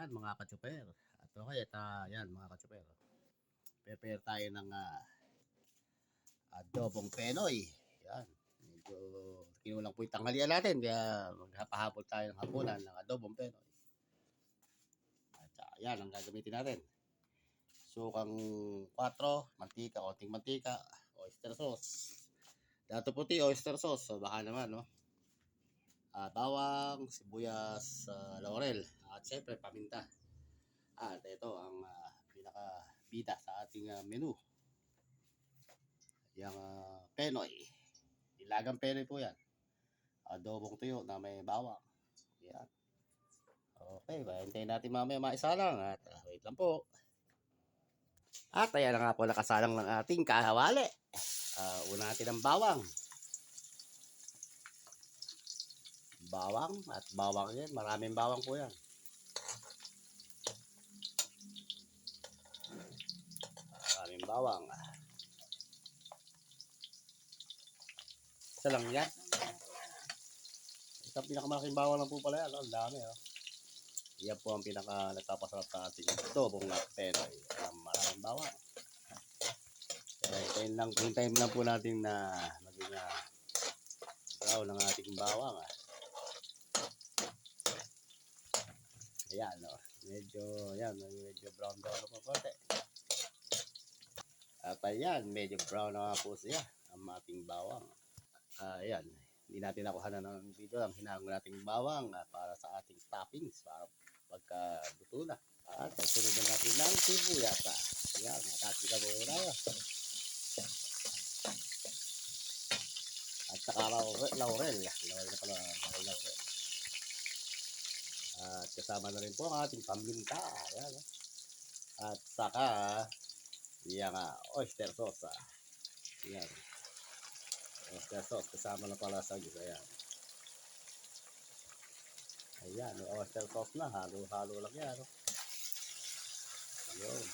Ayan mga ka-chopper. At okay, yan mga ka-chopper. Prepare tayo ng adobong Penoy. Yan. Medyo kinulang po yung tanghalian natin. Kaya maghapahapon tayo ng hapunan ng adobong Penoy. At yan ang gagamitin natin. Sukang 4, mantika, konting mantika, oyster sauce. Dato puti, oyster sauce. So baka naman, no? Bawang, sibuyas, laurel, at syempre paminta. At ito ang pinaka-bida sa ating menu. Yung Penoy. Nilagang Penoy po yan. Adobong tuyo na may bawang. Yan. Okay, hintayin natin mamaya maisa lang. At wait lang po. At ayan na nga po nakasalang ng ating kahawali. Una natin ang bawang. Bawang at bawang yan. Maraming bawang po yan. Maraming bawang. Isa lang yan. Isang pinakamalaking bawang lang po pala yan. Ang dami. Yan po ang pinaka nagpapasarap sa ating adobong Penoy. Maraming bawang. Hintayin lang po natin na maging brown ng ating bawang. Ayan, medyo brown na po konti. At ayan, medyo brown na po siya ang ating bawang. Ayan, hindi natin nakuha na ng video lang. Hinahang natin bawang para sa ating toppings para pagka luto na. At pagsunod na natin ng sibuyas. Ayan, nakasika po tayo. At saka laurel na pala. Laurel. At kasama na rin po ang ating paminta. Ayan. At saka yung oyster sauce. Ayan. Oyster sauce kasama na pala sa gusto. Ayan. Ayan, may oyster sauce na. Halo-halo lang yan. Ayan.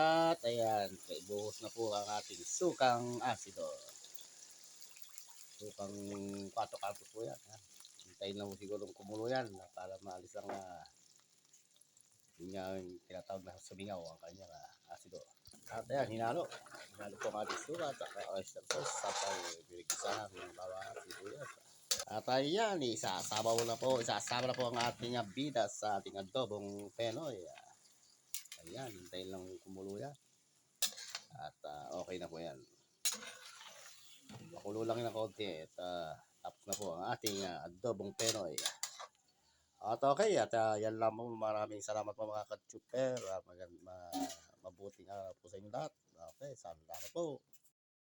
At ayan, ibuhos na po ang ating sukang asido. Sukang 4 kantos po yan. Hintayin lang mo siguro kumulo yan para maalis ang yung tinatawag na sumingaw ang kanyang asido. At ayan, hinalo. Hinalo po ang ating suka at oyster sauce at binigisa ng bawang at sibuyas. At ayan, isasama na po ang ating bida sa ating adobong Penoy. Ayan, hintayin lang kumulo yan. At okay na po yan. Makulo lang ng konti. At tapos na po ang ating adobong Penoy. At okay, at yan lang po. Maraming salamat po mga ka-chopper. Mabuting araw po sa inyo lahat. Okay, salamat po.